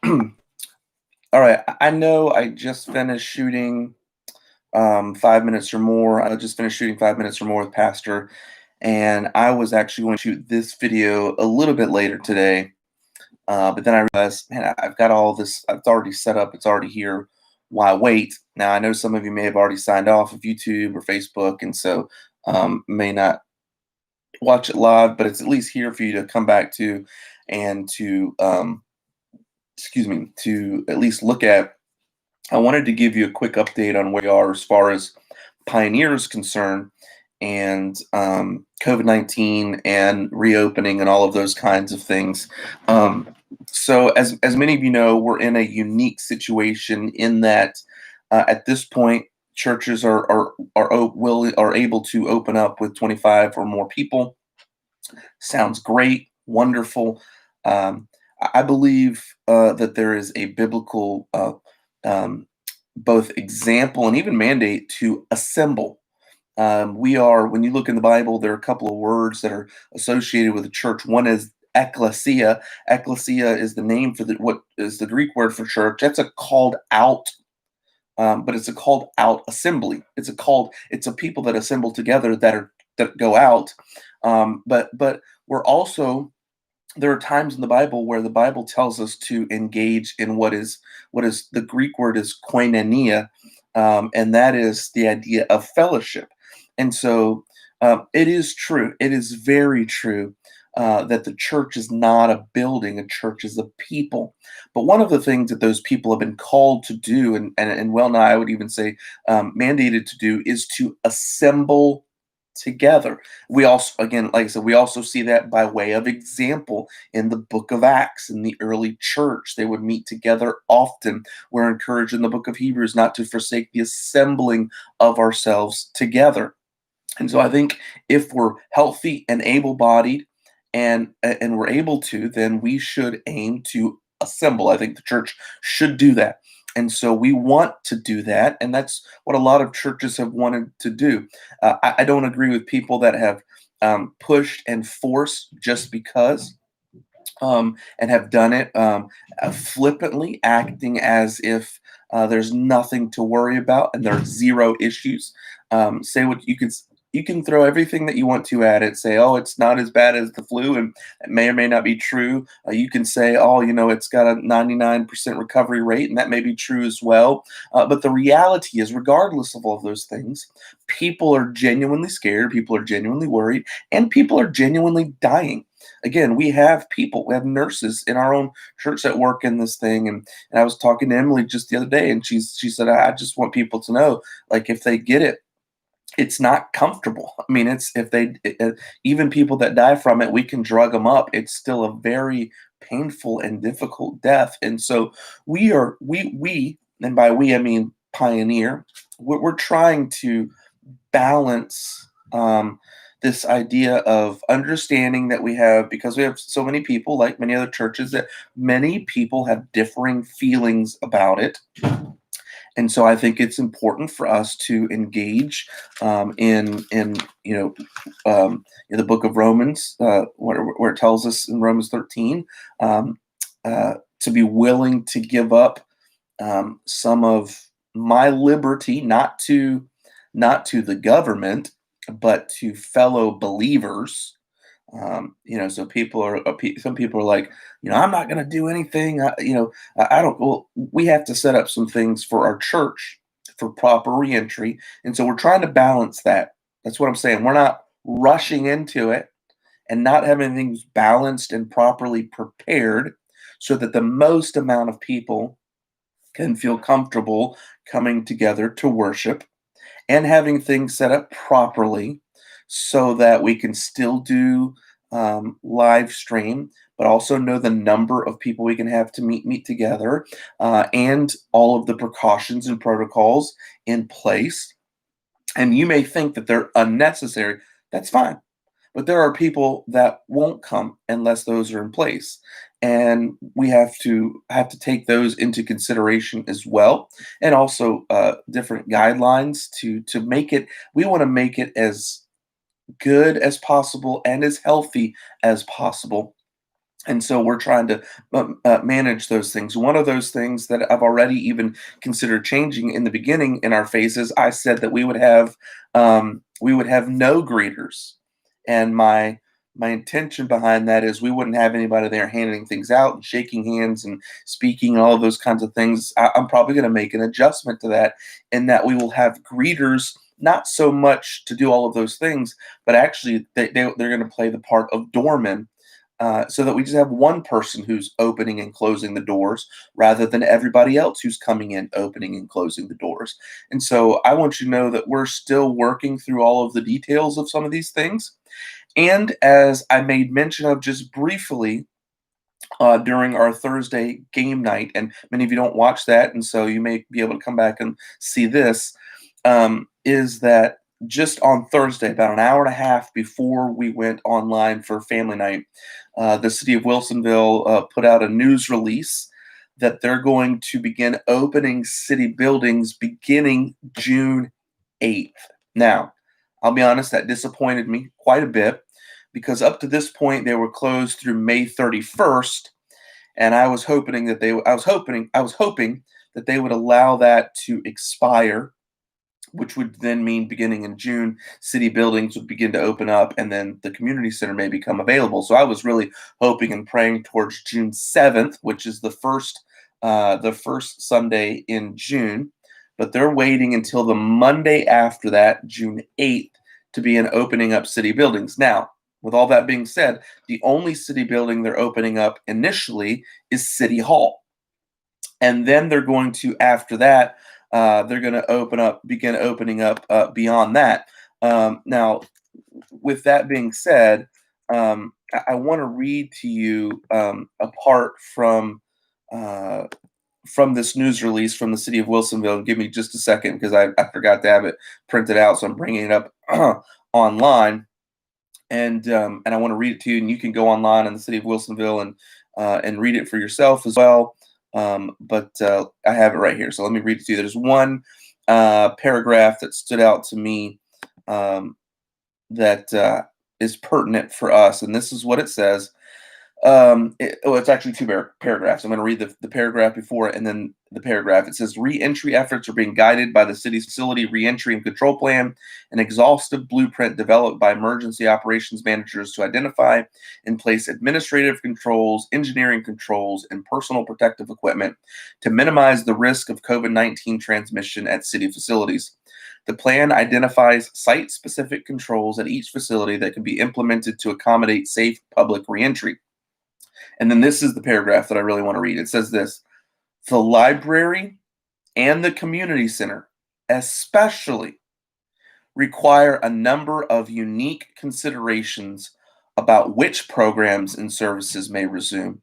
All right. I know I just finished shooting 5 minutes or more. I just finished shooting 5 minutes or more with Pastor, and I was actually going to shoot this video a little bit later today. But then I realized, man, I've got all this. It's already set up. It's already here. Why wait? Now I know some of you may have already signed off of YouTube or Facebook, and so may not watch it live. But it's at least here for you to come back to, and to excuse me, to at least look at. I wanted to give you a quick update on where we are as far as Pioneer is concerned, and COVID-19 and reopening and all of those kinds of things. So, as many of you know, we're in a unique situation in that at this point, churches are able to open up with 25 or more people. Sounds great, wonderful. I believe that there is a biblical um, both example and even mandate to assemble. When you look in the Bible, there are a couple of words that are associated with the church. One is ecclesia. Ecclesia is the name for what is the Greek word for church. That's a called out, but it's a called out assembly. It's a people that assemble together that go out. But we're also there are times in the Bible where the Bible tells us to engage in what is the Greek word is koinonia, and that is the idea of fellowship. And so it is true. It is very true that the church is not a building. A church is a people. But one of the things that those people have been called to do, and well, now I would even say mandated to do, is to assemble together. We also, again, like I said, we also see that by way of example in the book of Acts. In the early church, they would meet together often. We're encouraged in the book of Hebrews not to forsake the assembling of ourselves together. And so I think if we're healthy and able-bodied and we're able to, then we should aim to assemble. I think the church should do that. And so we want to do that, and that's what a lot of churches have wanted to do. I don't agree with people that have pushed and forced just because, and have done it flippantly, acting as if there's nothing to worry about and there's zero issues. Say what you can throw everything that you want to at it. Say, oh, it's not as bad as the flu, and it may or may not be true. You can say, oh, it's got a 99% recovery rate, and that may be true as well. But the reality is, regardless of all of those things, people are genuinely scared, people are genuinely worried, and people are genuinely dying. Again, we have nurses in our own church that work in this thing, and I was talking to Emily just the other day, and she said, I just want people to know, like, if they get it, it's not comfortable. I mean, it's if they even people that die from it, we can drug them up. It's still a very painful and difficult death. And so we and by we I mean Pioneer. We're trying to balance this idea of understanding that we have, because we have so many people, like many other churches, that many people have differing feelings about it. And so I think it's important for us to engage in the book of Romans, where it tells us in Romans 13 um, to be willing to give up some of my liberty, not to the government, but to fellow believers. So some people are like, I'm not going to do anything. I don't. Well, we have to set up some things for our church for proper reentry, and so we're trying to balance that. That's what I'm saying. We're not rushing into it and not having things balanced and properly prepared, so that the most amount of people can feel comfortable coming together to worship, and having things set up properly so that we can still do live stream, but also know the number of people we can have to meet together, and all of the precautions and protocols in place. And you may think that they're unnecessary. That's fine. But there are people that won't come unless those are in place. And we have to take those into consideration as well. And also different guidelines to make it, we want to make it as good as possible and as healthy as possible. And so we're trying to manage those things. One of those things that I've already even considered changing in the beginning in our phases, I said that we would have no greeters, and my intention behind that is we wouldn't have anybody there handing things out and shaking hands and speaking and all of those kinds of things. I'm probably going to make an adjustment to that, in that we will have greeters. Not so much to do all of those things, but actually they're going to play the part of doormen, so that we just have one person who's opening and closing the doors rather than everybody else who's coming in, opening and closing the doors. And so I want you to know that we're still working through all of the details of some of these things. And as I made mention of just briefly during our Thursday game night, and many of you don't watch that, and so you may be able to come back and see this, is that just on Thursday, about an hour and a half before we went online for family night, the city of Wilsonville put out a news release that they're going to begin opening city buildings beginning June 8th. Now, I'll be honest, that disappointed me quite a bit, because up to this point they were closed through May 31st, and I was hoping that they would allow that to expire, which would then mean beginning in June, city buildings would begin to open up, and then the community center may become available. So I was really hoping and praying towards June 7th, which is the first Sunday in June. But they're waiting until the Monday after that, June 8th, to begin opening up city buildings. Now, with all that being said, the only city building they're opening up initially is City Hall. And then they're going to, after that, they're going to begin opening up beyond that. Now, with that being said, I want to read to you a part from this news release from the city of Wilsonville. Give me just a second, because I forgot to have it printed out, so I'm bringing it up online, and I want to read it to you. And you can go online in the city of Wilsonville and read it for yourself as well. But I have it right here, so let me read it to you. There's one paragraph that stood out to me, that is pertinent for us, and this is what it says. It's actually two paragraphs. I'm going to read the paragraph before it and then the paragraph. It says, re-entry efforts are being guided by the city's facility re-entry and control plan, an exhaustive blueprint developed by emergency operations managers to identify and place administrative controls, engineering controls, and personal protective equipment to minimize the risk of COVID-19 transmission at city facilities. The plan identifies site-specific controls at each facility that can be implemented to accommodate safe public reentry. And then this is the paragraph that I really want to read. It says this: the library and the community center, especially, require a number of unique considerations about which programs and services may resume,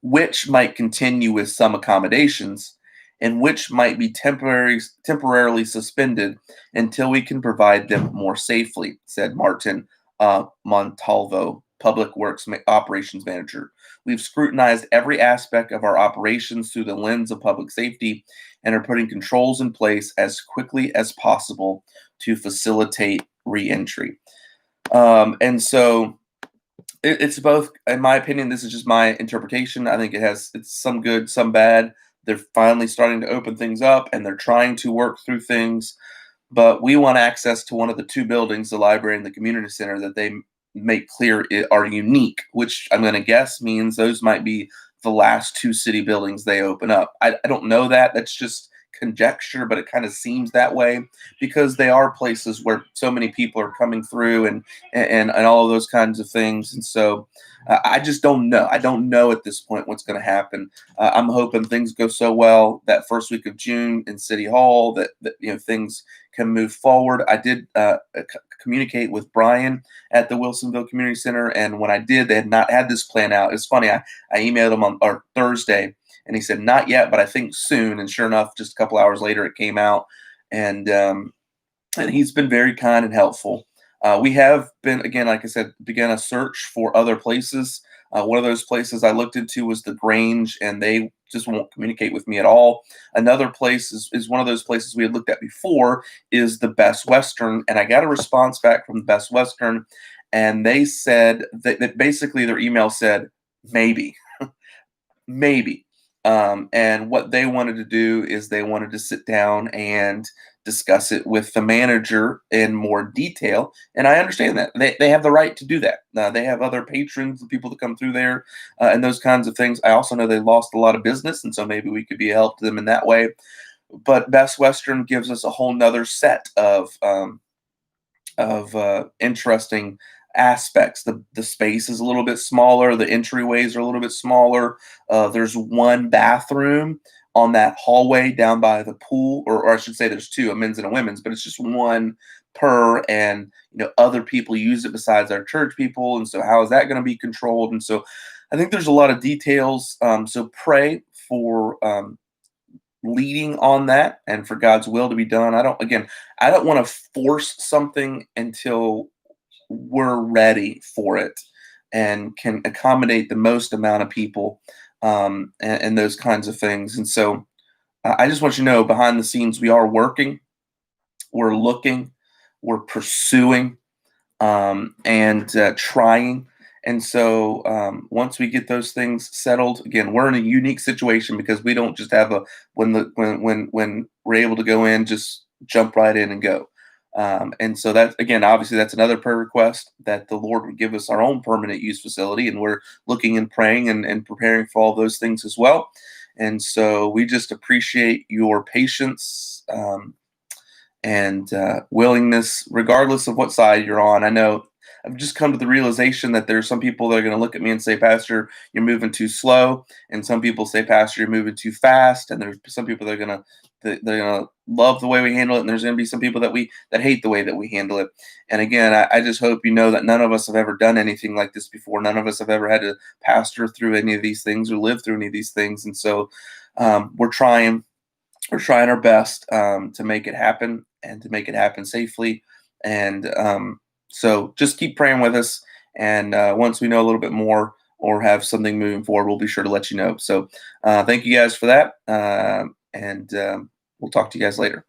which might continue with some accommodations, and which might be temporarily suspended until we can provide them more safely, said Martin Montalvo, Public Works Operations Manager. We've scrutinized every aspect of our operations through the lens of public safety and are putting controls in place as quickly as possible to facilitate reentry. And so it's both, in my opinion. This is just my interpretation. I think it's some good, some bad. They're finally starting to open things up, and they're trying to work through things. But we want access to one of the two buildings, the library and the community center, that they make clear are unique, which I'm going to guess means those might be the last two city buildings they open up. I don't know that. That's just conjecture, but it kind of seems that way, because they are places where so many people are coming through, and all of those kinds of things. And so I just don't know. I don't know at this point what's going to happen. I'm hoping things go so well that first week of June in City Hall that things can move forward. I did communicate with Brian at the Wilsonville Community Center, and when I did, they had not had this plan out. It's funny. I emailed him on Thursday, and he said not yet, but I think soon. And sure enough, just a couple hours later, it came out, and he's been very kind and helpful. We have been, again, like I said, began a search for other places. One of those places I looked into was the Grange, and they just won't communicate with me at all. Another place is one of those places we had looked at before, is the Best Western, and I got a response back from the Best Western, and they said that basically their email said maybe. Maybe. And what they wanted to do is they wanted to sit down and discuss it with the manager in more detail. And I understand that they have the right to do that. They have other patrons, the people that come through there, and those kinds of things. I also know they lost a lot of business, and so maybe we could be a help to them in that way. But Best Western gives us a whole nother set of interesting aspects. The space is a little bit smaller. The entryways are a little bit smaller. There's one bathroom on that hallway down by the pool, or I should say, there's two, a men's and a women's, but it's just one per. And other people use it besides our church people, and so how is that going to be controlled? And so, I think there's a lot of details. So pray for leading on that and for God's will to be done. I don't want to force something until we're ready for it and can accommodate the most amount of people, and those kinds of things. And so I just want you to know, behind the scenes, we are working, we're looking, we're pursuing, and trying. And so once we get those things settled, again, we're in a unique situation because we don't just have a when we're able to go in, just jump right in and go. And so that, again, obviously that's another prayer request, that the Lord would give us our own permanent use facility, and we're looking and praying and preparing for all those things as well. And so we just appreciate your patience, and willingness, regardless of what side you're on. I know I've just come to the realization that there are some people that are going to look at me and say, "Pastor, you're moving too slow," and some people say, "Pastor, you're moving too fast." And there's some people that are going to they're going to love the way we handle it, and there's going to be some people that hate the way that we handle it. And again, I just hope you know that none of us have ever done anything like this before. None of us have ever had to pastor through any of these things or live through any of these things. And so we're trying our best to make it happen, and to make it happen safely. And so just keep praying with us. And once we know a little bit more or have something moving forward, we'll be sure to let you know. So thank you guys for that. And we'll talk to you guys later.